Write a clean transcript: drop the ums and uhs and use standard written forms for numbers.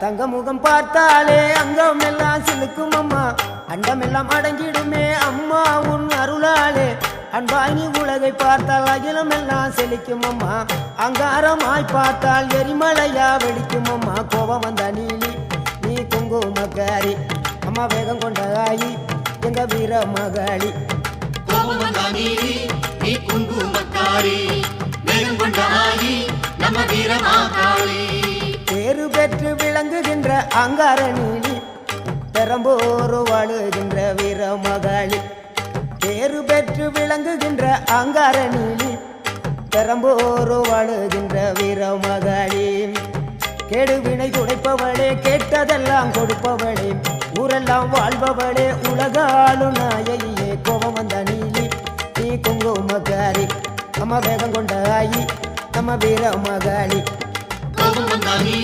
தங்க முகம் பார்த்தாலே அங்கம் எல்லாம் சிலுக்கும் அம்மா, அண்டமெல்லாம் அடங்கிடுமே அம்மா உன் அருளாலே. அன்பாய் நீ உலகை பார்த்தால் அகிலம் எல்லாம் செழிக்கும் அம்மா, அங்காரமாய் பார்த்தால் எரிமலையா வெடிக்கும் அம்மா. கோபம் வந்த நீலி நீ குங்குமக்காரி அம்மா, வேகம் கொண்ட ஆயி எங்க வீர மகாளி. கோபம் வந்த நீலி நீ குங்குமக்காரி, வேகம் கொண்ட ஆயி நம்ம வீர மகாளி. பேரு பெற்று விளங்குகின்ற அங்கார நீலி, பெரம்போர் வாழுகின்ற வீர மகாளி. பேரு பெற்று விளங்குகின்ற அங்கார நீலி, பெரம்போர் வாழுகின்ற வீர மகாளி. கேடுவினை துடைப்பவளே, கேட்டதெல்லாம் கொடுப்பவளே, ஊரெல்லாம் வாழ்பவளே, உலகாலும் நாயகியே. கோபம் வந்த நீலி நீ குங்குமக்காரி அம்மா, வேகம் கொண்ட ஆயி நம்ம வீர மகாளி. கோபம் வந்த நீலி